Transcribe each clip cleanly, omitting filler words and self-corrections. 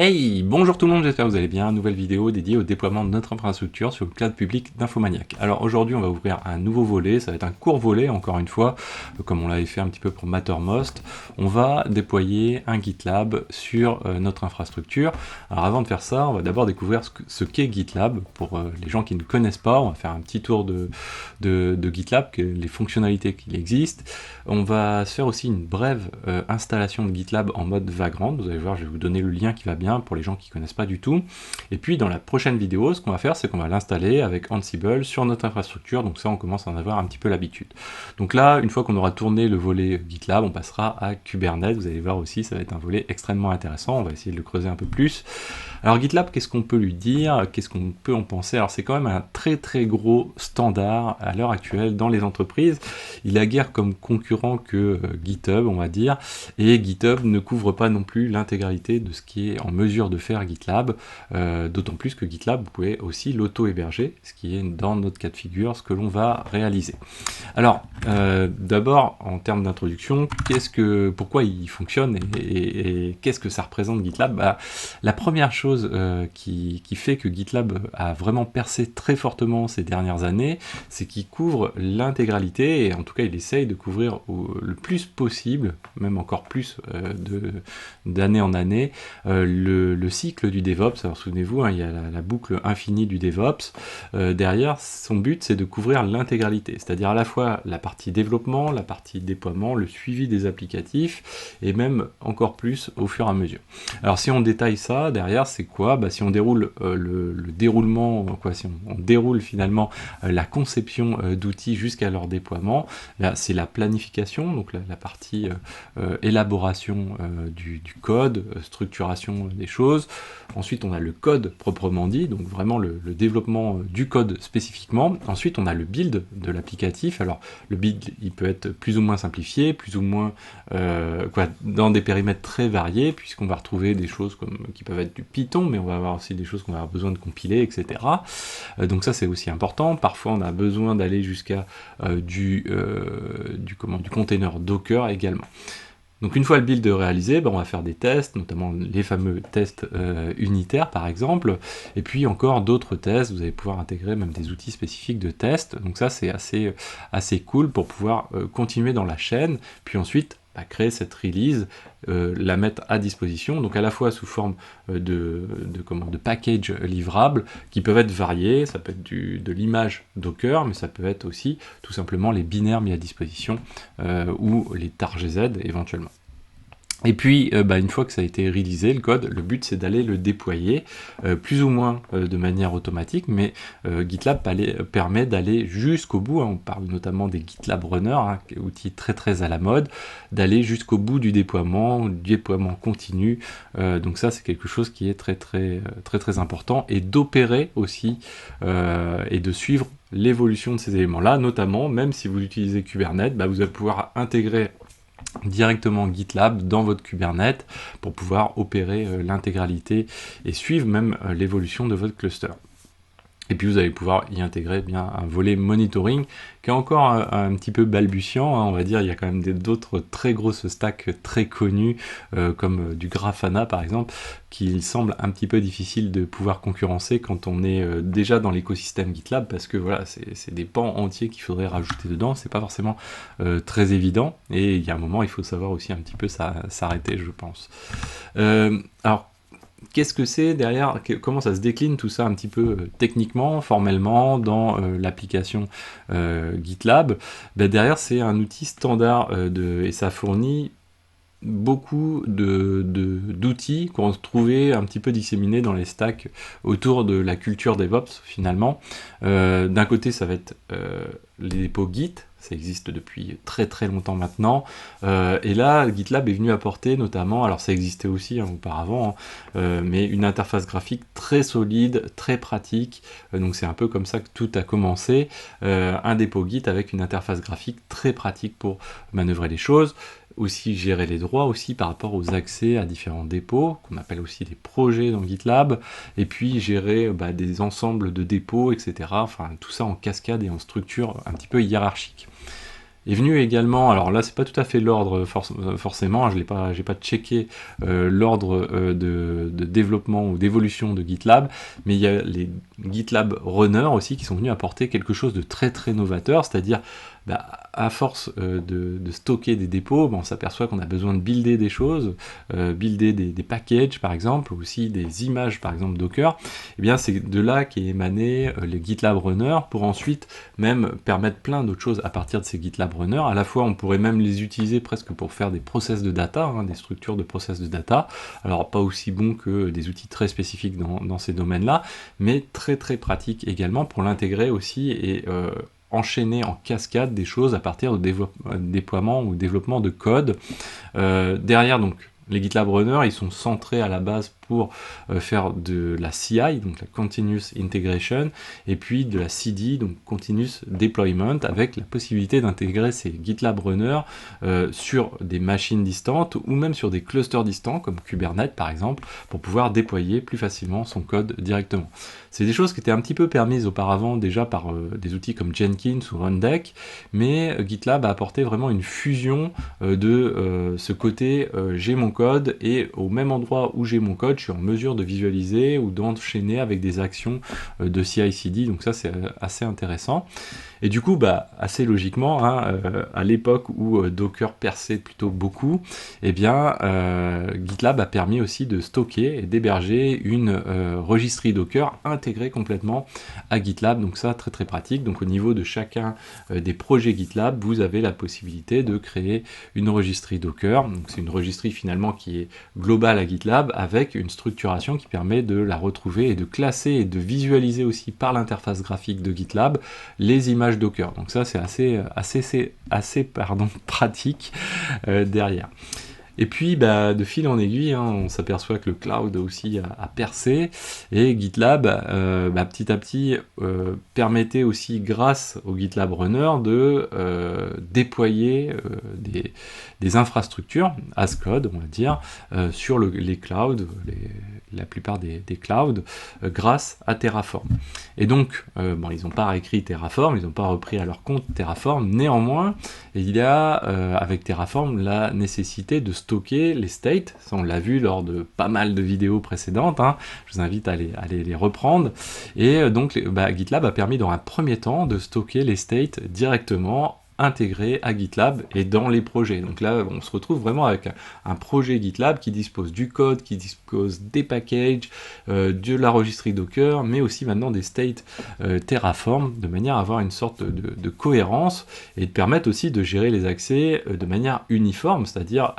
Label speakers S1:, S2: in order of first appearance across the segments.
S1: Hey, bonjour tout le monde, j'espère que vous allez bien. Nouvelle vidéo dédiée au déploiement de notre infrastructure sur le cloud public d'Infomaniac. Alors aujourd'hui, on va ouvrir un nouveau volet, ça va être un court volet, encore une fois, comme on l'avait fait un petit peu pour Mattermost. On va déployer un GitLab sur notre infrastructure. Alors avant de faire ça, on va d'abord découvrir ce qu'est GitLab. Pour les gens qui ne connaissent pas, on va faire un petit tour de GitLab, les fonctionnalités qu'il existe. On va se faire aussi une brève installation de GitLab en mode Vagrant. Vous allez voir, je vais vous donner le lien qui va bien pour les gens qui ne connaissent pas du tout. Et puis dans la prochaine vidéo, ce qu'on va faire, c'est qu'on va l'installer avec Ansible sur notre infrastructure. Donc ça, on commence à en avoir un petit peu l'habitude. Donc là, une fois qu'on aura tourné le volet GitLab, on passera à Kubernetes. Vous allez voir aussi, ça va être un volet extrêmement intéressant. On va essayer de le creuser un peu plus. Alors GitLab, qu'est-ce qu'on peut lui dire? Qu'est-ce qu'on peut en penser? Alors c'est quand même un très très gros standard à l'heure actuelle dans les entreprises. Il a guère comme concurrent que GitHub, on va dire, et GitHub ne couvre pas non plus l'intégralité de ce qui est en mesure de faire GitLab, d'autant plus que GitLab, vous pouvez aussi l'auto-héberger, ce qui est dans notre cas de figure ce que l'on va réaliser. Alors, d'abord, en termes d'introduction, pourquoi il fonctionne et qu'est-ce que ça représente GitLab? La première chose qui fait que GitLab a vraiment percé très fortement ces dernières années, c'est qu'il couvre l'intégralité, et en tout cas il essaye de couvrir le plus possible, même encore plus d'année en année, le cycle du DevOps. Alors souvenez-vous, hein, il y a la boucle infinie du DevOps. Derrière, son but c'est de couvrir l'intégralité, c'est-à-dire à la fois la partie développement, la partie déploiement, le suivi des applicatifs, et même encore plus au fur et à mesure. Alors si on détaille ça, derrière c'est quoi? Si on déroule le déroulement, si on déroule finalement la conception d'outils jusqu'à leur déploiement, là c'est la planification, donc la partie élaboration du code, structuration des choses. Ensuite on a le code proprement dit, donc vraiment le développement du code spécifiquement. Ensuite on a le build de l'applicatif. Alors le build il peut être plus ou moins simplifié, plus ou moins dans des périmètres très variés, puisqu'on va retrouver des choses qui peuvent être du Python, mais on va avoir aussi des choses qu'on va avoir besoin de compiler, etc. Donc ça c'est aussi important. Parfois on a besoin d'aller jusqu'à du container Docker également. Donc une fois le build réalisé, on va faire des tests, notamment les fameux tests unitaires par exemple, et puis encore d'autres tests. Vous allez pouvoir intégrer même des outils spécifiques de test. Donc ça c'est assez cool pour pouvoir continuer dans la chaîne, puis ensuite créer cette release, la mettre à disposition, donc à la fois sous forme de package livrable qui peuvent être variés. Ça peut être de l'image Docker, mais ça peut être aussi tout simplement les binaires mis à disposition ou les tar.gz éventuellement. Et puis, une fois que ça a été réalisé, le code, le but c'est d'aller le déployer, plus ou moins de manière automatique, mais GitLab permet d'aller jusqu'au bout, hein. On parle notamment des GitLab Runner, hein, outil très très à la mode, d'aller jusqu'au bout du déploiement continu. Donc ça c'est quelque chose qui est très très important, et d'opérer aussi, et de suivre l'évolution de ces éléments-là, notamment, même si vous utilisez Kubernetes, vous allez pouvoir intégrer directement GitLab dans votre Kubernetes pour pouvoir opérer l'intégralité et suivre même l'évolution de votre cluster. Et puis vous allez pouvoir y intégrer bien un volet monitoring qui est encore un petit peu balbutiant, hein, on va dire. Il y a quand même d'autres très grosses stacks très connues comme du Grafana par exemple, qu'il semble un petit peu difficile de pouvoir concurrencer quand on est déjà dans l'écosystème GitLab, parce que voilà, c'est des pans entiers qu'il faudrait rajouter dedans. C'est pas forcément très évident, et il y a un moment il faut savoir aussi un petit peu s'arrêter, je pense. Alors qu'est-ce que c'est derrière? Comment ça se décline tout ça un petit peu techniquement, formellement, dans l'application GitLab? Derrière, c'est un outil standard et ça fournit beaucoup d'outils qu'on trouvait un petit peu disséminés dans les stacks autour de la culture DevOps finalement. D'un côté, ça va être les dépôts Git. Ça existe depuis très très longtemps maintenant, et là GitLab est venu apporter notamment, alors ça existait aussi auparavant, mais une interface graphique très solide, très pratique. Donc c'est un peu comme ça que tout a commencé, un dépôt Git avec une interface graphique très pratique pour manœuvrer les choses, aussi gérer les droits aussi par rapport aux accès à différents dépôts, qu'on appelle aussi des projets dans GitLab, et puis gérer des ensembles de dépôts, etc. Enfin tout ça en cascade et en structure un petit peu hiérarchique. Est venu également, alors là c'est pas tout à fait l'ordre forcément, j'ai pas checké l'ordre de développement ou d'évolution de GitLab, mais il y a les GitLab Runner aussi qui sont venus apporter quelque chose de très très novateur, c'est-à-dire à force de stocker des dépôts, on s'aperçoit qu'on a besoin de builder des choses, builder des packages par exemple, ou aussi des images par exemple Docker, et bien c'est de là qu'est émané les GitLab Runner pour ensuite même permettre plein d'autres choses à partir de ces GitLab Runner. À la fois on pourrait même les utiliser presque pour faire des process de data, des structures de process de data, alors pas aussi bon que des outils très spécifiques dans ces domaines-là, mais très très pratique également pour l'intégrer aussi et enchaîner en cascade des choses à partir de déploiement ou développement de code. Derrière, donc, les GitLab Runner, ils sont centrés à la base pour faire de la CI, donc la Continuous Integration, et puis de la CD, donc Continuous Deployment, avec la possibilité d'intégrer ces GitLab Runner sur des machines distantes, ou même sur des clusters distants, comme Kubernetes par exemple, pour pouvoir déployer plus facilement son code directement. C'est des choses qui étaient un petit peu permises auparavant déjà par des outils comme Jenkins ou Rundeck, mais GitLab a apporté vraiment une fusion de ce côté j'ai mon code et au même endroit où j'ai mon code, je suis en mesure de visualiser ou d'enchaîner avec des actions de CI/CD, donc ça c'est assez intéressant. Et du coup, assez logiquement, à l'époque où Docker perçait plutôt beaucoup, eh bien, GitLab a permis aussi de stocker et d'héberger une registry Docker intégrée complètement à GitLab, donc ça très très pratique. Donc au niveau de chacun des projets GitLab, vous avez la possibilité de créer une registry Docker. Donc c'est une registry finalement qui est globale à GitLab avec une structuration qui permet de la retrouver et de classer et de visualiser aussi par l'interface graphique de GitLab les images Docker. Donc ça c'est assez pratique derrière. Et puis de fil en aiguille, on s'aperçoit que le cloud aussi a percé, et GitLab petit à petit permettait aussi, grâce au GitLab Runner, de déployer des infrastructures as code, on va dire, sur les clouds, la plupart des clouds, grâce à Terraform. Et donc, ils n'ont pas réécrit Terraform, ils n'ont pas repris à leur compte Terraform, néanmoins, il y a avec Terraform la nécessité de stocker les states, ça on l'a vu lors de pas mal de vidéos précédentes, je vous invite à aller les reprendre, et donc GitLab a permis dans un premier temps de stocker les states directement intégré à GitLab et dans les projets. Donc là, on se retrouve vraiment avec un projet GitLab qui dispose du code, qui dispose des packages, de la registry Docker, mais aussi maintenant des states Terraform, de manière à avoir une sorte de cohérence et de permettre aussi de gérer les accès de manière uniforme, c'est-à-dire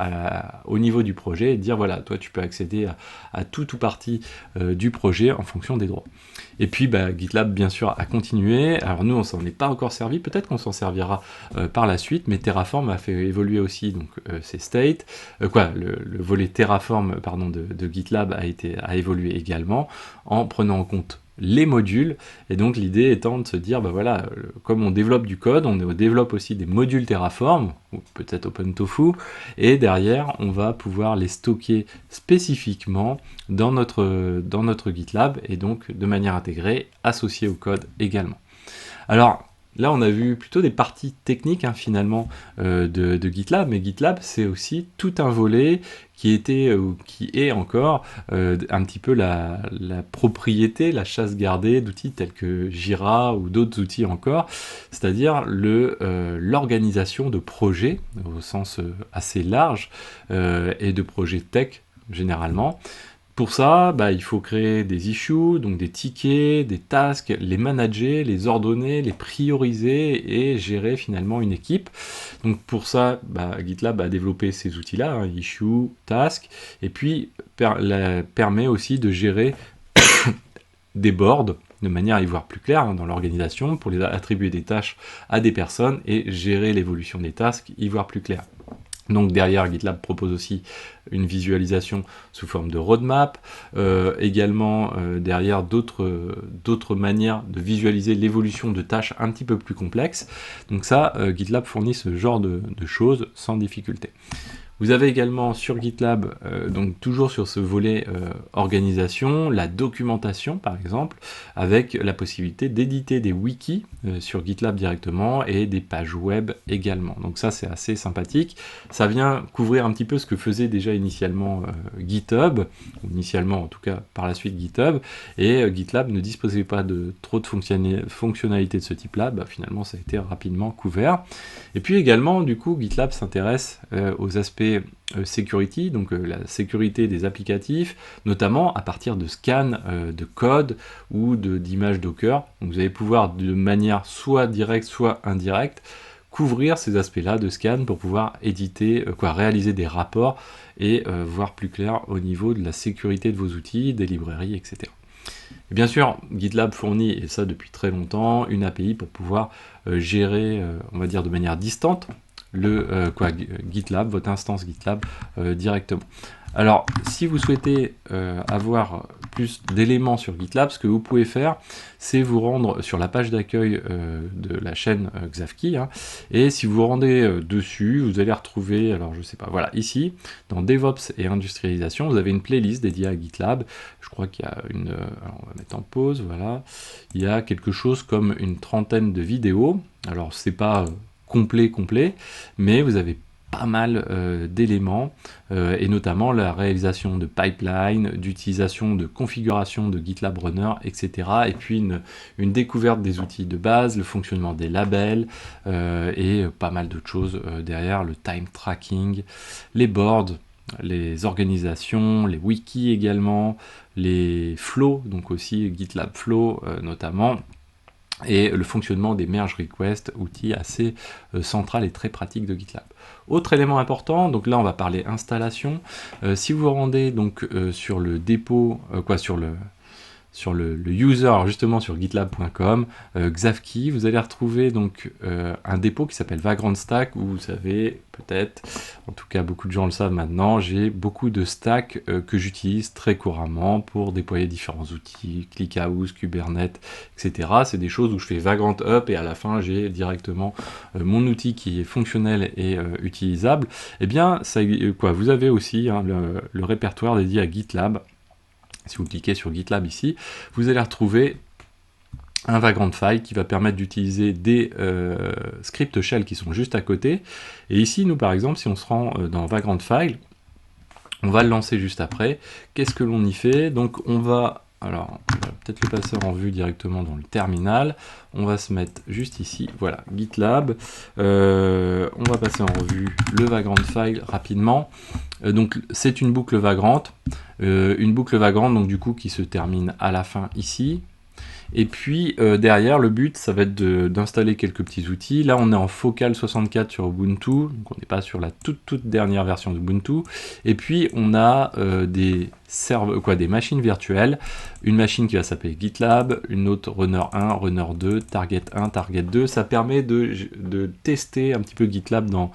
S1: au niveau du projet, et de dire voilà, toi tu peux accéder à tout ou partie du projet en fonction des droits. Et puis GitLab bien sûr a continué, alors nous on s'en est pas encore servi, peut-être qu'on s'en servira par la suite, mais Terraform a fait évoluer aussi donc ses states, le volet Terraform de GitLab a évolué également en prenant en compte les modules, et donc l'idée étant de se dire comme on développe du code, on développe aussi des modules Terraform, ou peut-être OpenTofu, et derrière on va pouvoir les stocker spécifiquement dans notre GitLab, et donc de manière intégrée, associée au code également. Alors là, on a vu plutôt des parties techniques finalement de GitLab, mais GitLab, c'est aussi tout un volet qui est encore un petit peu la propriété, la chasse gardée d'outils tels que Jira ou d'autres outils encore, c'est-à-dire l'organisation de projets au sens assez large et de projets tech généralement. Pour ça, il faut créer des issues, donc des tickets, des tasks, les manager, les ordonner, les prioriser et gérer finalement une équipe. Donc pour ça, GitLab a développé ces outils-là, issue, task, et puis permet aussi de gérer des boards de manière à y voir plus clair dans l'organisation, pour les attribuer des tâches à des personnes et gérer l'évolution des tasks, y voir plus clair. Donc derrière, GitLab propose aussi une visualisation sous forme de roadmap, également derrière d'autres manières de visualiser l'évolution de tâches un petit peu plus complexes. Donc ça, GitLab fournit ce genre de choses sans difficulté. Vous avez également sur GitLab, donc toujours sur ce volet organisation, la documentation par exemple, avec la possibilité d'éditer des wikis sur GitLab directement et des pages web également. Donc ça c'est assez sympathique. Ça vient couvrir un petit peu ce que faisait déjà initialement GitHub, ou initialement en tout cas par la suite GitHub, et GitLab ne disposait pas de trop de fonctionnalités de ce type-là, finalement ça a été rapidement couvert. Et puis également, du coup, GitLab s'intéresse aux aspects security, donc la sécurité des applicatifs, notamment à partir de scans de code ou d'images Docker. Donc vous allez pouvoir de manière soit directe, soit indirecte, couvrir ces aspects-là de scan pour pouvoir éditer, réaliser des rapports et voir plus clair au niveau de la sécurité de vos outils, des librairies, etc. Et bien sûr, GitLab fournit, et ça depuis très longtemps, une API pour pouvoir gérer, on va dire de manière distante, GitLab, votre instance GitLab directement. Alors, si vous souhaitez avoir plus d'éléments sur GitLab, ce que vous pouvez faire, c'est vous rendre sur la page d'accueil de la chaîne Xavki, hein, et si vous vous rendez dessus, vous allez retrouver, alors je sais pas, voilà, ici, dans DevOps et industrialisation, vous avez une playlist dédiée à GitLab. Je crois qu'il y a une... alors on va mettre en pause, voilà. Il y a quelque chose comme une trentaine de vidéos. Alors, c'est pas complet, mais vous avez pas mal d'éléments, et notamment la réalisation de pipeline, d'utilisation de configuration de GitLab Runner, etc. Et puis une découverte des outils de base, le fonctionnement des labels, et pas mal d'autres choses derrière, le time tracking, les boards, les organisations, les wikis également, les flows, donc aussi GitLab Flow notamment, et le fonctionnement des merge requests, outil assez central et très pratique de GitLab. Autre élément important, donc là on va parler installation. Si vous vous rendez donc sur le dépôt, sur le user, justement sur gitlab.com, Xavki, vous allez retrouver donc un dépôt qui s'appelle Vagrant Stack, où vous savez, peut-être, en tout cas beaucoup de gens le savent maintenant, j'ai beaucoup de stacks que j'utilise très couramment pour déployer différents outils, ClickHouse, Kubernetes, etc. C'est des choses où je fais Vagrant Up et à la fin j'ai directement mon outil qui est fonctionnel et utilisable. Et bien, ça, vous avez aussi hein, le répertoire dédié à GitLab. Si vous cliquez sur GitLab ici, vous allez retrouver un Vagrant File qui va permettre d'utiliser des scripts shell qui sont juste à côté. Et ici, nous par exemple, si on se rend dans Vagrant File, on va le lancer juste après. Qu'est-ce que l'on y fait? Donc on va peut-être le passer en vue directement dans le terminal. On va se mettre juste ici, voilà, GitLab. On va passer en revue le Vagrant File rapidement. Donc c'est une boucle Vagrant. Donc du coup qui se termine à la fin ici. Et puis derrière, le but, ça va être d'installer quelques petits outils. Là, on est en Focal 64 sur Ubuntu, donc on n'est pas sur la toute dernière version d'Ubuntu. Et puis, on a des machines virtuelles. Une machine qui va s'appeler GitLab, une autre Runner 1, Runner 2, Target 1, Target 2. Ça permet de tester un petit peu GitLab dans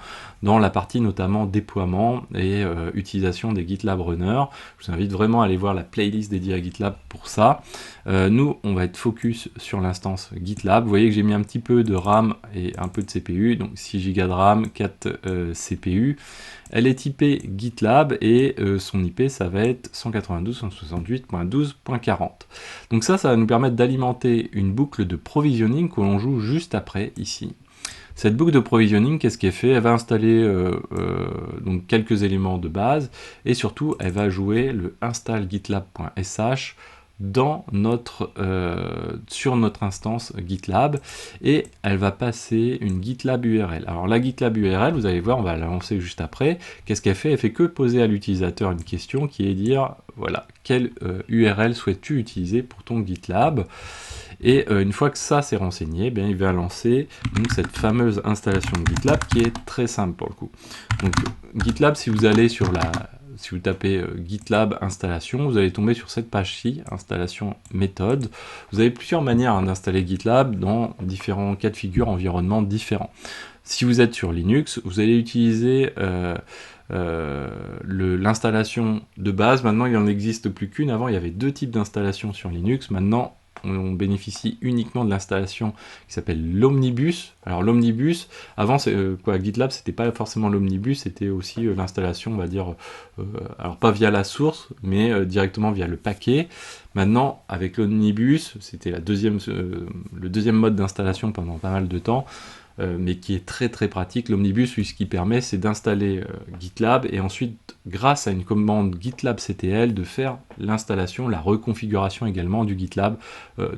S1: la partie notamment déploiement et utilisation des GitLab Runner. Je vous invite vraiment à aller voir la playlist dédiée à GitLab pour ça. Nous, on va être focus sur l'instance GitLab. Vous voyez que j'ai mis un petit peu de RAM et un peu de CPU, donc 6 Go de RAM, 4 CPU. Elle est typée GitLab et son IP, ça va être 192.168.12.40. Donc ça va nous permettre d'alimenter une boucle de provisioning que l'on joue juste après ici. Cette boucle de provisioning, qu'est-ce qu'elle fait? Elle va installer donc quelques éléments de base et surtout, elle va jouer le install gitlab.sh sur notre instance GitLab et elle va passer une GitLab URL. Alors la GitLab URL, vous allez voir, on va la lancer juste après. Qu'est-ce qu'elle fait? Elle fait que poser à l'utilisateur une question qui est dire, voilà, quelle URL souhaites-tu utiliser pour ton GitLab? Et une fois que ça c'est renseigné, bien, il va lancer donc, cette fameuse installation de GitLab qui est très simple pour le coup. Donc GitLab, si vous allez sur si vous tapez GitLab installation, vous allez tomber sur cette page-ci, installation méthode. Vous avez plusieurs manières d'installer GitLab dans différents cas de figure, environnements différents. Si vous êtes sur Linux, vous allez utiliser l'installation de base. Maintenant, il n'en existe plus qu'une. Avant, il y avait deux types d'installations sur Linux. Maintenant, on bénéficie uniquement de l'installation qui s'appelle l'Omnibus. Alors l'Omnibus, avant GitLab c'était pas forcément l'Omnibus, c'était aussi l'installation, on va dire, alors pas via la source, mais directement via le paquet. Maintenant, avec l'Omnibus, c'était le deuxième mode d'installation pendant pas mal de temps, mais qui est très très pratique. L'Omnibus, lui, ce qui permet, c'est d'installer GitLab et ensuite, grâce à une commande GitLab CTL, de faire l'installation, la reconfiguration également du GitLab,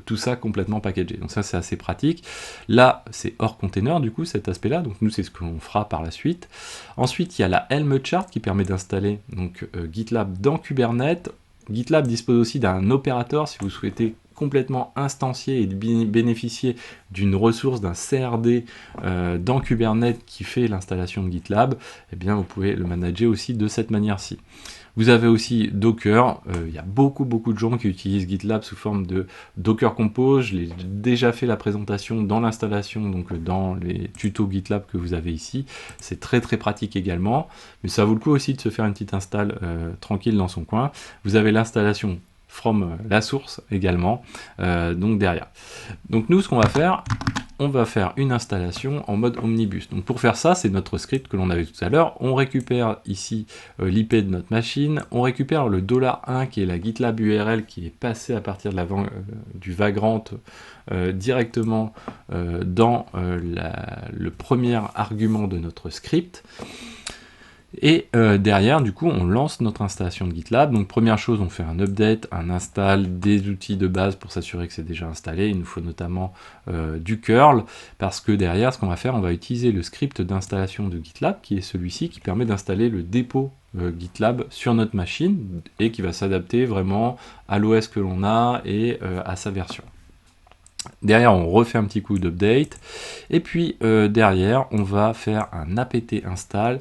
S1: tout ça complètement packagé. Donc ça, c'est assez pratique. Là, c'est hors container, du coup, cet aspect-là. Donc nous, c'est ce que l'on fera par la suite. Ensuite, il y a la Helm chart qui permet d'installer donc GitLab dans Kubernetes. GitLab dispose aussi d'un opérateur si vous souhaitez complètement instancier et bénéficier d'une ressource, d'un CRD dans Kubernetes qui fait l'installation de GitLab, eh bien vous pouvez le manager aussi de cette manière-ci. Vous avez aussi Docker, il y a beaucoup de gens qui utilisent GitLab sous forme de Docker Compose, je l'ai déjà fait la présentation dans l'installation, donc dans les tutos GitLab que vous avez ici, c'est très pratique également, mais ça vaut le coup aussi de se faire une petite install tranquille dans son coin. Vous avez l'installation from la source également, donc derrière. Donc nous, ce qu'on va faire, on va faire une installation en mode omnibus. Donc pour faire ça, c'est notre script que l'on avait tout à l'heure. On récupère ici l'IP de notre machine, on récupère le $1 qui est la GitLab URL qui est passée à partir de du Vagrant directement dans le premier argument de notre script. Et derrière, du coup, on lance notre installation de GitLab. Donc première chose, on fait un update, un install, des outils de base pour s'assurer que c'est déjà installé. Il nous faut notamment du curl, parce que derrière, ce qu'on va faire, on va utiliser le script d'installation de GitLab, qui est celui-ci, qui permet d'installer le dépôt GitLab sur notre machine, et qui va s'adapter vraiment à l'OS que l'on a et à sa version. Derrière, on refait un petit coup d'update, et puis derrière, on va faire un apt install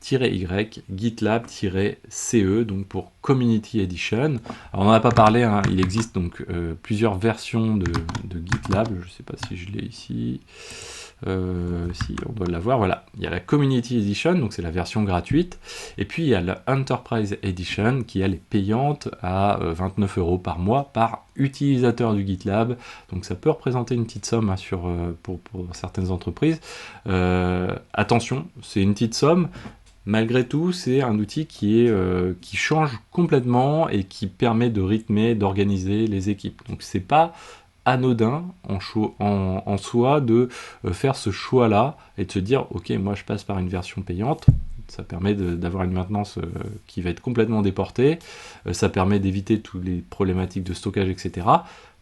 S1: -y GitLab-CE, donc pour Community Edition. Alors on n'en a pas parlé, hein, il existe donc plusieurs versions de GitLab, je ne sais pas si je l'ai ici, si on doit l'avoir, voilà. Il y a la Community Edition, donc c'est la version gratuite, et puis il y a la Enterprise Edition qui elle est payante à 29 € par mois par utilisateur du GitLab, donc ça peut représenter une petite somme hein, pour certaines entreprises. Attention, c'est une petite somme. Malgré tout, c'est un outil qui change complètement et qui permet de rythmer, d'organiser les équipes. Donc c'est pas anodin en soi de faire ce choix-là et de se dire « Ok, moi je passe par une version payante ». Ça permet d'avoir une maintenance qui va être complètement déportée, ça permet d'éviter toutes les problématiques de stockage, etc.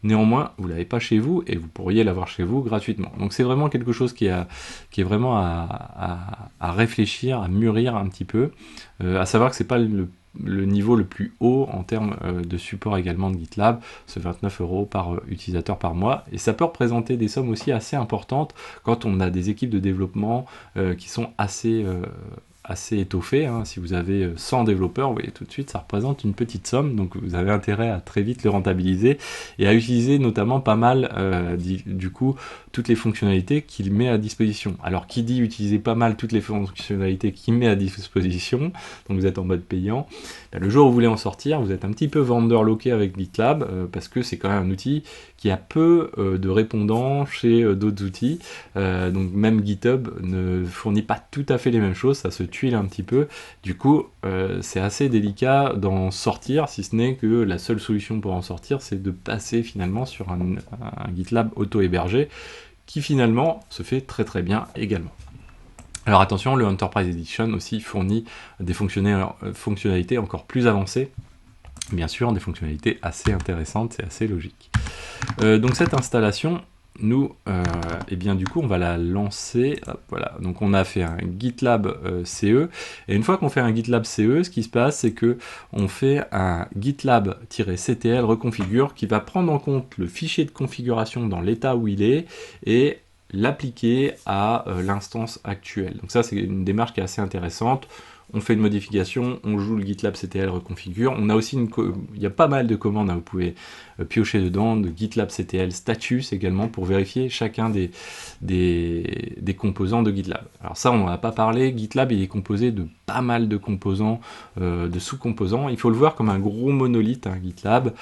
S1: Néanmoins, vous ne l'avez pas chez vous et vous pourriez l'avoir chez vous gratuitement. Donc c'est vraiment quelque chose qui est vraiment à réfléchir, à mûrir un petit peu, à savoir que ce n'est pas le niveau le plus haut en termes de support également de GitLab, ce 29 € par utilisateur par mois, et ça peut représenter des sommes aussi assez importantes quand on a des équipes de développement qui sont assez étoffé, hein. Si vous avez 100 développeurs, vous voyez tout de suite, ça représente une petite somme, donc vous avez intérêt à très vite le rentabiliser et à utiliser notamment pas mal, du coup, toutes les fonctionnalités qu'il met à disposition. Alors, qui dit utiliser pas mal toutes les fonctionnalités qu'il met à disposition, donc vous êtes en mode payant, ben, le jour où vous voulez en sortir, vous êtes un petit peu vendeur loqué avec GitLab, parce que c'est quand même un outil qui a peu de répondants chez d'autres outils, donc même GitHub ne fournit pas tout à fait les mêmes choses, ça se tuile un petit peu, du coup c'est assez délicat d'en sortir, si ce n'est que la seule solution pour en sortir, c'est de passer finalement sur un GitLab auto-hébergé, qui finalement se fait très bien également. Alors attention, le Enterprise Edition aussi fournit des fonctionnalités encore plus avancées, bien sûr, des fonctionnalités assez intéressantes, c'est assez logique. Donc cette installation, nous, et bien du coup, on va la lancer. Hop, voilà. Donc on a fait un GitLab CE, et une fois qu'on fait un GitLab CE, ce qui se passe, c'est que on fait un GitLab-CTL reconfigure qui va prendre en compte le fichier de configuration dans l'état où il est et l'appliquer à l'instance actuelle. Donc ça, c'est une démarche qui est assez intéressante. On fait une modification, on joue le GitLab CTL reconfigure. On a aussi il y a pas mal de commandes, hein, vous pouvez piocher dedans, de GitLab CTL status également pour vérifier chacun des composants de GitLab. Alors ça, on n'en a pas parlé. GitLab, il est composé de pas mal de composants, de sous-composants. Il faut le voir comme un gros monolithe, hein, GitLab,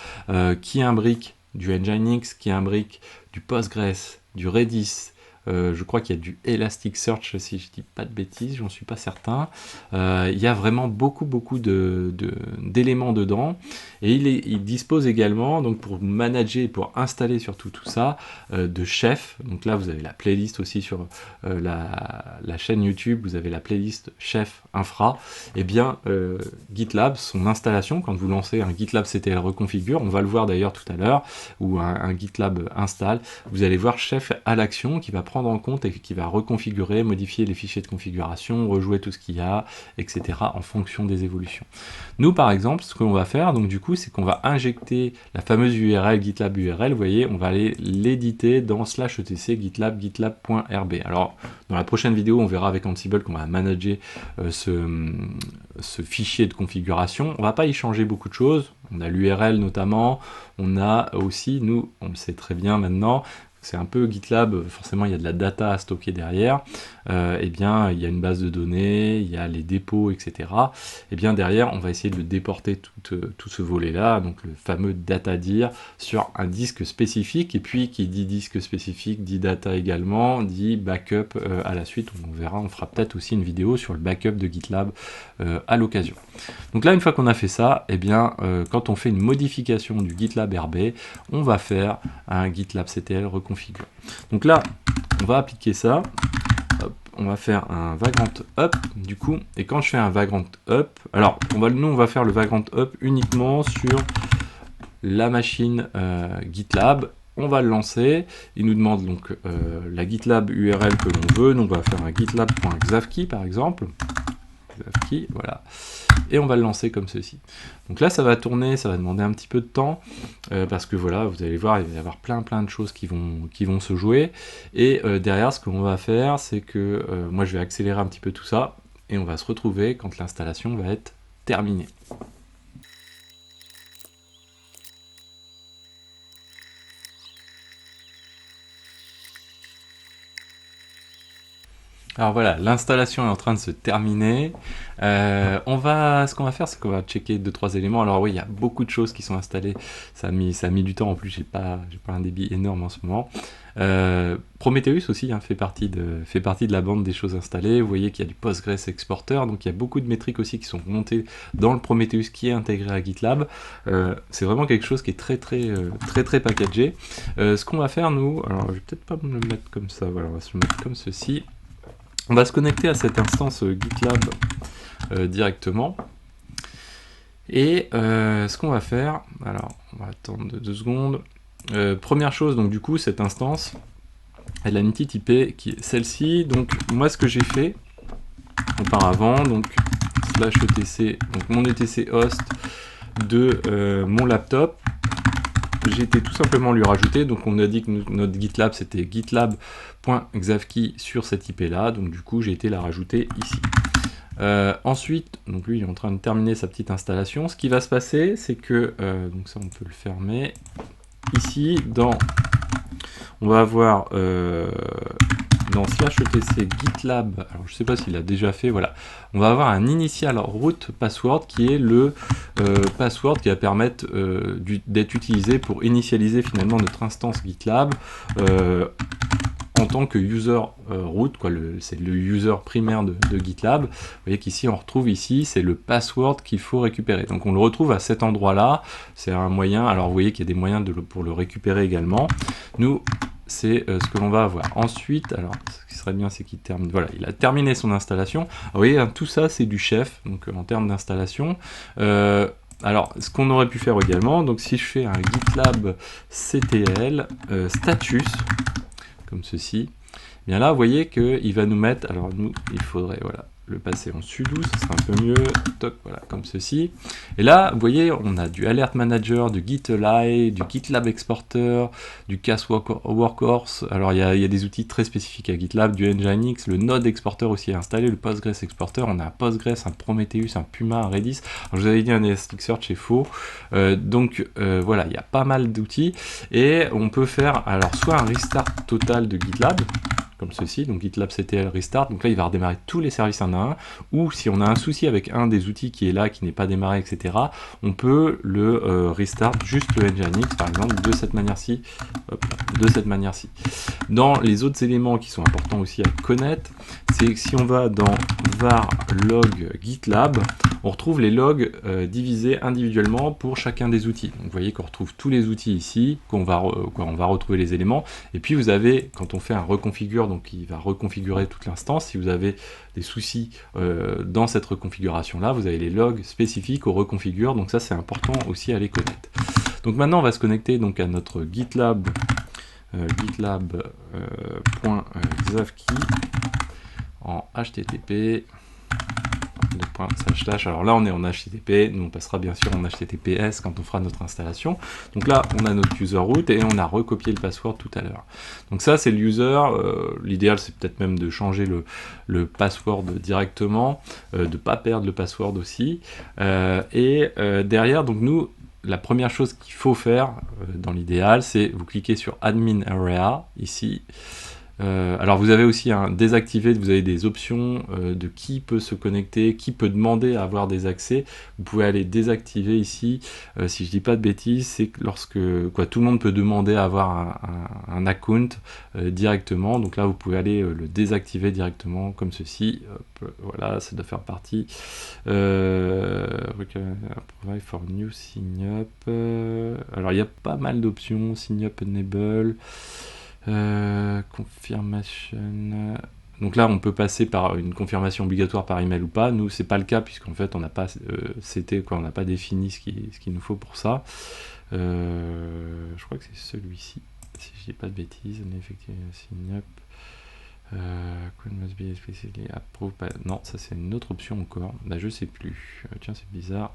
S1: qui imbrique du Nginx qui imbrique du Postgres, du Redis, je crois qu'il y a du Elasticsearch, si je dis pas de bêtises, j'en suis pas certain. Il y a vraiment beaucoup d'éléments dedans, et il dispose également, donc pour manager, pour installer surtout tout ça, de Chef. Donc là vous avez la playlist aussi sur la chaîne YouTube, vous avez la playlist Chef Infra. Et bien GitLab, son installation, quand vous lancez un GitLab CTL reconfigure, on va le voir d'ailleurs tout à l'heure, ou un GitLab install, vous allez voir Chef à l'action qui va prendre en compte et qui va reconfigurer, modifier les fichiers de configuration, rejouer tout ce qu'il y a, etc. en fonction des évolutions. Nous par exemple, ce qu'on va faire, donc du coup, c'est qu'on va injecter la fameuse URL GitLab URL, vous voyez, on va aller l'éditer dans /etc gitlab.rb. Alors dans la prochaine vidéo, on verra avec Ansible qu'on va manager ce fichier de configuration. On va pas y changer beaucoup de choses, on a l'URL notamment, on a aussi, nous, on le sait très bien maintenant, c'est un peu GitLab, forcément il y a de la data à stocker derrière, et bien il y a une base de données, il y a les dépôts, etc. Et bien derrière on va essayer de déporter tout ce volet-là, donc le fameux data-dir, sur un disque spécifique, et puis qui dit disque spécifique, dit data également, dit backup à la suite, on verra, on fera peut-être aussi une vidéo sur le backup de GitLab à l'occasion. Donc là une fois qu'on a fait ça, et bien quand on fait une modification du GitLab RB, on va faire un GitLab CTL reconfigure. Donc là, on va appliquer ça, hop, on va faire un vagrant up, du coup, et quand je fais un vagrant up, alors nous on va faire le vagrant up uniquement sur la machine GitLab, on va le lancer, il nous demande donc la GitLab URL que l'on veut, nous on va faire un gitlab.xavkey par exemple, Xavkey, voilà, et on va le lancer comme ceci. Donc là ça va tourner, ça va demander un petit peu de temps, parce que voilà, vous allez voir, il va y avoir plein de choses qui vont se jouer, et derrière ce qu'on va faire, c'est que moi je vais accélérer un petit peu tout ça, et on va se retrouver quand l'installation va être terminée. Alors voilà, l'installation est en train de se terminer. Ce qu'on va faire, c'est qu'on va checker 2-3 éléments. Alors oui, il y a beaucoup de choses qui sont installées. Ça a mis du temps. En plus, j'ai pas un débit énorme en ce moment. Prometheus aussi fait partie de la bande des choses installées. Vous voyez qu'il y a du Postgres Exporter, donc il y a beaucoup de métriques aussi qui sont montées dans le Prometheus qui est intégré à GitLab. C'est vraiment quelque chose qui est très packagé. Ce qu'on va faire nous, alors je vais peut-être pas me le mettre comme ça. Voilà, on va se le mettre comme ceci. On va se connecter à cette instance GitLab directement. Et ce qu'on va faire, alors on va attendre 2 secondes. Première chose, donc du coup cette instance, elle a une petite IP qui est celle-ci. Donc moi ce que j'ai fait auparavant, donc /etc, donc mon etc host de mon laptop, j'ai été tout simplement lui rajouter, donc on a dit que notre GitLab c'était gitlab.xavkey sur cette IP là, donc du coup j'ai été la rajouter ici. Ensuite, donc lui il est en train de terminer sa petite installation. Ce qui va se passer, c'est que, donc ça on peut le fermer, ici on va avoir dans /etc GitLab, alors je sais pas s'il a déjà fait, voilà, on va avoir un initial root password qui est le password qui va permettre d'être utilisé pour initialiser finalement notre instance GitLab en tant que user root, c'est le user primaire de GitLab. Vous voyez qu'ici on retrouve c'est le password qu'il faut récupérer. Donc on le retrouve à cet endroit-là, c'est un moyen, alors vous voyez qu'il y a des moyens pour le récupérer également. Nous, c'est ce que l'on va avoir. Ensuite, alors ce qui serait bien, c'est qu'il termine. Voilà, il a terminé son installation. Alors, vous voyez, hein, tout ça, c'est du chef, donc en termes d'installation. Alors, ce qu'on aurait pu faire également, donc si je fais un GitLab CTL status, comme ceci, bien là, vous voyez qu'il va nous mettre, alors nous, il faudrait, voilà, le passer en sudo, ça sera un peu mieux, toc, voilà, comme ceci. Et là, vous voyez, on a du Alert Manager, du GitLab, du GitLab Exporter, du CAS Workhorse. Alors, il y a des outils très spécifiques à GitLab, du Nginx, le Node Exporter aussi est installé, le Postgres Exporter, on a un Postgres, un Prometheus, un Puma, un Redis. Alors, je vous avais dit, un Elasticsearch est faux. Voilà, il y a pas mal d'outils. Et on peut faire, alors, soit un restart total de GitLab, comme ceci, donc GitLab-ctl restart, donc là il va redémarrer tous les services un à un, ou si on a un souci avec un des outils qui est là, qui n'est pas démarré, etc., on peut le restart juste le Nginx, par exemple, de cette manière-ci, de cette manière-ci. Dans les autres éléments qui sont importants aussi à connaître, c'est que si on va dans var log GitLab, on retrouve les logs divisés individuellement pour chacun des outils. Donc vous voyez qu'on retrouve tous les outils ici, on va retrouver les éléments, et puis vous avez, quand on fait un reconfigure, donc il va reconfigurer toute l'instance, si vous avez des soucis dans cette reconfiguration-là, vous avez les logs spécifiques au reconfigure, donc ça c'est important aussi à les connaître. Donc maintenant on va se connecter donc à notre GitLab, gitlab.xavkey en HTTP. Alors là on est en HTTP, nous on passera bien sûr en HTTPS quand on fera notre installation. Donc là on a notre user root et on a recopié le password tout à l'heure. Donc ça c'est le user, l'idéal c'est peut-être même de changer le password directement, de ne pas perdre le password aussi. Derrière, donc nous, la première chose qu'il faut faire dans l'idéal, c'est vous cliquez sur Admin Area ici. Alors vous avez aussi un désactivé, vous avez des options de qui peut se connecter, qui peut demander à avoir des accès. Vous pouvez aller désactiver ici, si je dis pas de bêtises, c'est que lorsque tout le monde peut demander à avoir un account directement. Donc là vous pouvez aller le désactiver directement comme ceci. Hop, voilà, ça doit faire partie. Provide for new sign up. Alors il y a pas mal d'options, sign up enable. Confirmation. Donc là, on peut passer par une confirmation obligatoire par email ou pas. Nous, c'est pas le cas puisqu'en fait, on n'a pas on n'a pas défini ce qu'il nous faut pour ça. Je crois que c'est celui-ci, si je dis pas de bêtises. On est effectivement sign up. Must be explicitly approved. Non, ça c'est une autre option encore. Bah, je sais plus. Tiens, c'est bizarre.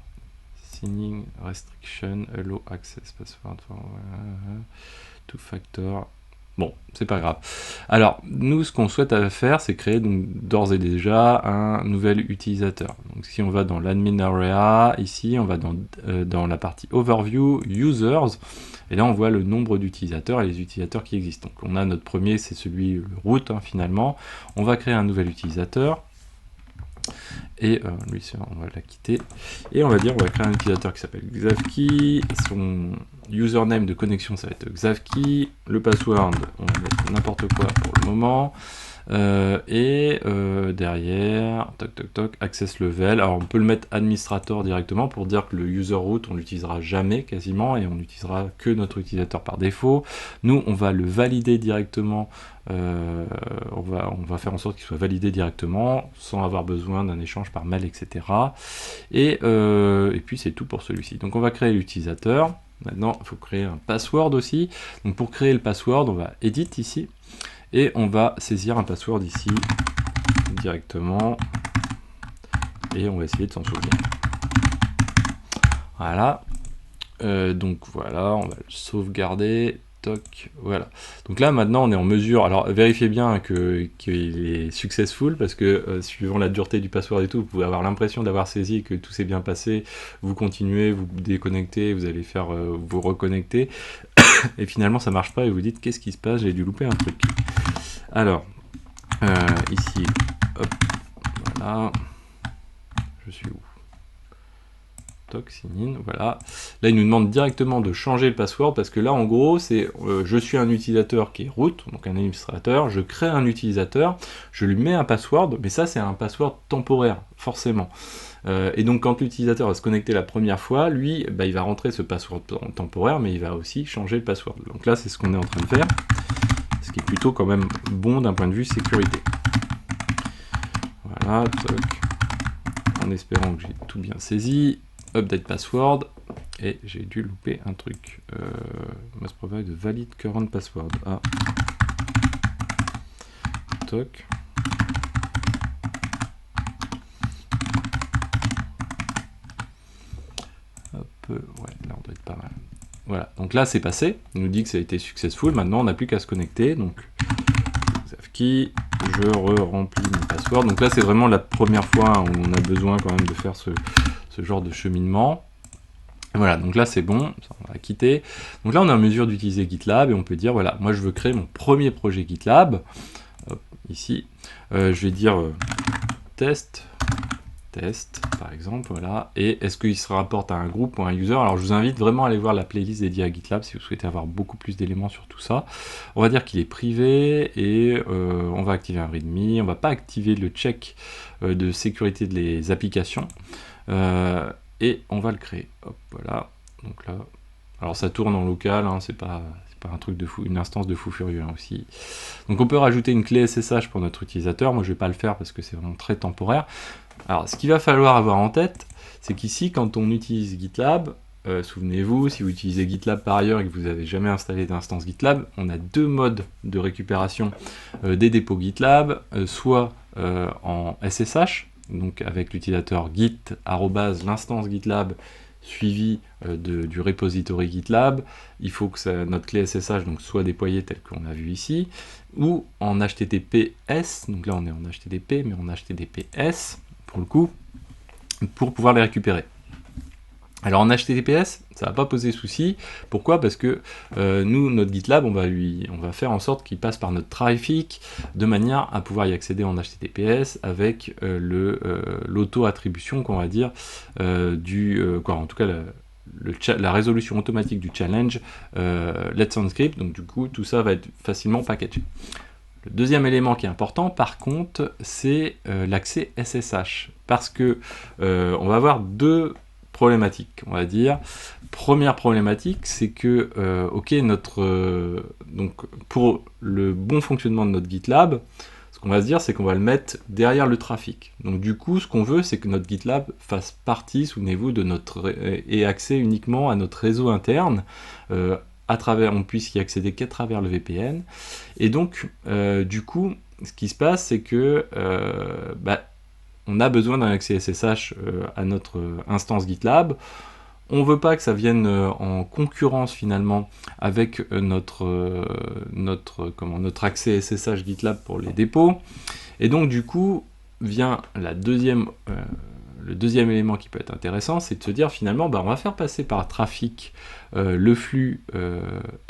S1: Signing restriction, allow access password for two factor. Bon, c'est pas grave. Alors, nous, ce qu'on souhaite faire, c'est créer donc d'ores et déjà un nouvel utilisateur. Donc, si on va dans l'admin area, ici, on va dans la partie overview, users, et là, on voit le nombre d'utilisateurs et les utilisateurs qui existent. Donc, on a notre premier, c'est celui, le root, hein, finalement. On va créer un nouvel utilisateur. Et lui, on va la quitter. Et on va dire, on va créer un utilisateur qui s'appelle Xavkey. Son username de connexion, ça va être Xavkey. Le password, on va mettre n'importe quoi pour le moment. Derrière, toc toc toc, access level. Alors on peut le mettre administrator directement pour dire que le user root on l'utilisera jamais quasiment et on n'utilisera que notre utilisateur par défaut. Nous on va le valider directement, on va faire en sorte qu'il soit validé directement sans avoir besoin d'un échange par mail, etc. Et puis c'est tout pour celui-ci. Donc on va créer l'utilisateur. Maintenant il faut créer un password aussi. Donc pour créer le password on va edit ici. Et on va saisir un password ici directement et on va essayer de s'en souvenir. Voilà. Donc voilà, on va le sauvegarder. Toc, voilà. Donc là maintenant on est en mesure, alors vérifiez bien qu'il est successful parce que suivant la dureté du password et tout, vous pouvez avoir l'impression d'avoir saisi et que tout s'est bien passé, vous continuez, vous déconnectez, vous allez faire vous reconnecter et finalement ça marche pas et vous dites qu'est-ce qui se passe, j'ai dû louper un truc. Alors ici, hop, voilà, je suis où? Toc, sign in, voilà. Là, il nous demande directement de changer le password parce que là, en gros, c'est je suis un utilisateur qui est root, donc un administrateur, je crée un utilisateur, je lui mets un password, mais ça, c'est un password temporaire, forcément. Et donc, quand l'utilisateur va se connecter la première fois, lui, bah, il va rentrer ce password temporaire, mais il va aussi changer le password. Donc là, c'est ce qu'on est en train de faire, ce qui est plutôt quand même bon d'un point de vue sécurité. Voilà, toc, en espérant que j'ai tout bien saisi. Update password, et j'ai dû louper un truc. Must provide valid current password. Ah. Toc. Hop, ouais, là on doit être pas mal. Voilà, donc là c'est passé, il nous dit que ça a été successful, maintenant on n'a plus qu'à se connecter, donc Xavkey, je remplis mon password, donc là c'est vraiment la première fois où on a besoin quand même de faire ce genre de cheminement. Voilà, donc là c'est bon, ça, on va quitter. Donc là on est en mesure d'utiliser GitLab et on peut dire voilà, moi je veux créer mon premier projet GitLab. Hop, ici. Je vais dire test par exemple, voilà, et est-ce qu'il se rapporte à un groupe ou à un user. Alors je vous invite vraiment à aller voir la playlist dédiée à GitLab si vous souhaitez avoir beaucoup plus d'éléments sur tout ça. On va dire qu'il est privé et on va activer un readme, on va pas activer le check de sécurité des applications et on va le créer. Hop, voilà, donc là, alors ça tourne en local, hein, c'est pas un truc de fou, une instance de fou furieux hein, aussi. Donc on peut rajouter une clé SSH pour notre utilisateur, moi je vais pas le faire parce que c'est vraiment très temporaire. Alors, ce qu'il va falloir avoir en tête, c'est qu'ici, quand on utilise GitLab, souvenez-vous, si vous utilisez GitLab par ailleurs et que vous n'avez jamais installé d'instance GitLab, on a deux modes de récupération des dépôts GitLab, soit en SSH, donc avec l'utilisateur git @l'instance GitLab suivi du repository GitLab. Il faut que notre clé SSH donc, soit déployée telle qu'on a vu ici, ou en HTTPS, donc là on est en HTTP, mais en HTTPS, pour le coup, pour pouvoir les récupérer. Alors en HTTPS, ça va pas poser souci. Pourquoi? Parce que nous, notre GitLab, on va faire en sorte qu'il passe par notre trafic de manière à pouvoir y accéder en HTTPS avec l'auto-attribution, qu'on va dire, en tout cas la résolution automatique du challenge Let's Encrypt. Donc du coup, tout ça va être facilement packagé. Le deuxième élément qui est important, par contre, c'est l'accès SSH. Parce que on va avoir deux problématiques, on va dire. Première problématique, c'est que, donc pour le bon fonctionnement de notre GitLab, ce qu'on va se dire, c'est qu'on va le mettre derrière le trafic. Donc du coup, ce qu'on veut, c'est que notre GitLab fasse partie, souvenez-vous, ait accès uniquement à notre réseau interne, on puisse y accéder qu'à travers le VPN. Et donc, du coup, ce qui se passe, c'est que on a besoin d'un accès SSH à notre instance GitLab. On ne veut pas que ça vienne en concurrence finalement avec notre accès SSH GitLab pour les dépôts. Et donc du coup, vient le deuxième élément qui peut être intéressant, c'est de se dire finalement, on va faire passer par trafic le flux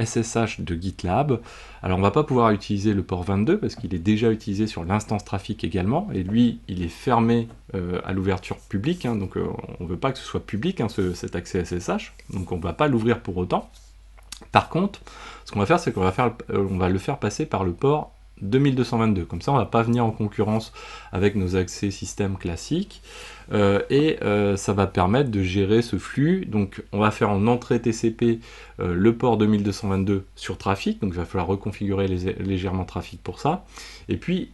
S1: SSH de GitLab. Alors on va pas pouvoir utiliser le port 22 parce qu'il est déjà utilisé sur l'instance trafic également, et lui il est fermé à l'ouverture publique, hein, donc on veut pas que ce soit public, hein, cet accès SSH, donc on va pas l'ouvrir pour autant. Par contre, ce qu'on va faire, c'est qu'on va le faire passer par le port 2222, comme ça on va pas venir en concurrence avec nos accès système classiques, ça va permettre de gérer ce flux. Donc on va faire en entrée TCP le port 2222 sur trafic, donc il va falloir reconfigurer légèrement trafic pour ça, et puis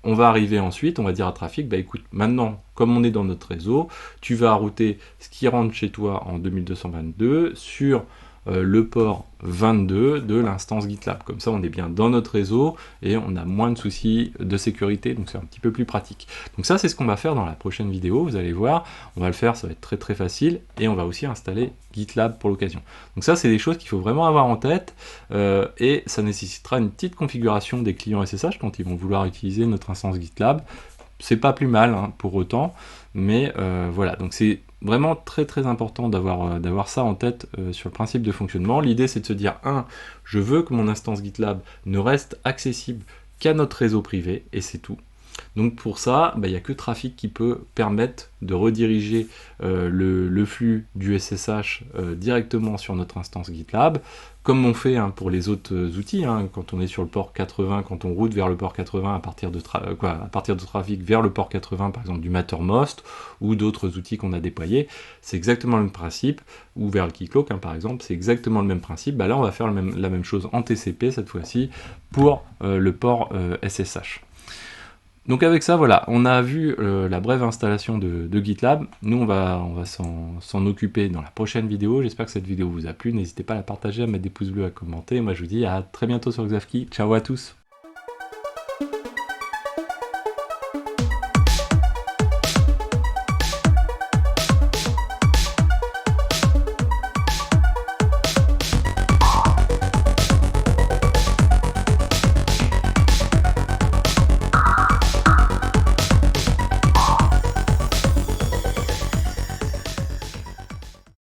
S1: on va arriver ensuite, on va dire à trafic, écoute, maintenant, comme on est dans notre réseau, tu vas router ce qui rentre chez toi en 2222 sur le port 22 de l'instance GitLab. Comme ça, on est bien dans notre réseau et on a moins de soucis de sécurité, donc c'est un petit peu plus pratique. Donc ça, c'est ce qu'on va faire dans la prochaine vidéo, vous allez voir, on va le faire, ça va être très très facile, et on va aussi installer GitLab pour l'occasion. Donc ça, c'est des choses qu'il faut vraiment avoir en tête, et ça nécessitera une petite configuration des clients SSH quand ils vont vouloir utiliser notre instance GitLab. C'est pas plus mal hein, pour autant, mais voilà, donc c'est vraiment très très important d'avoir ça en tête sur le principe de fonctionnement. L'idée c'est de se dire, je veux que mon instance GitLab ne reste accessible qu'à notre réseau privé, et c'est tout. Donc pour ça, il n'y a que Trafic qui peut permettre de rediriger le flux du SSH directement sur notre instance GitLab, comme on fait pour les autres outils, quand on est sur le port 80, quand on route vers le port 80 à partir de Trafic vers le port 80, par exemple du Mattermost, ou d'autres outils qu'on a déployés, c'est exactement le même principe, ou vers le Keycloak par exemple, c'est exactement le même principe. Là on va faire la même chose en TCP cette fois-ci, pour le port SSH. Donc avec ça, voilà, on a vu la brève installation de GitLab. Nous, on va s'en occuper dans la prochaine vidéo. J'espère que cette vidéo vous a plu. N'hésitez pas à la partager, à mettre des pouces bleus, à commenter. Moi, je vous dis à très bientôt sur Xavki. Ciao à tous!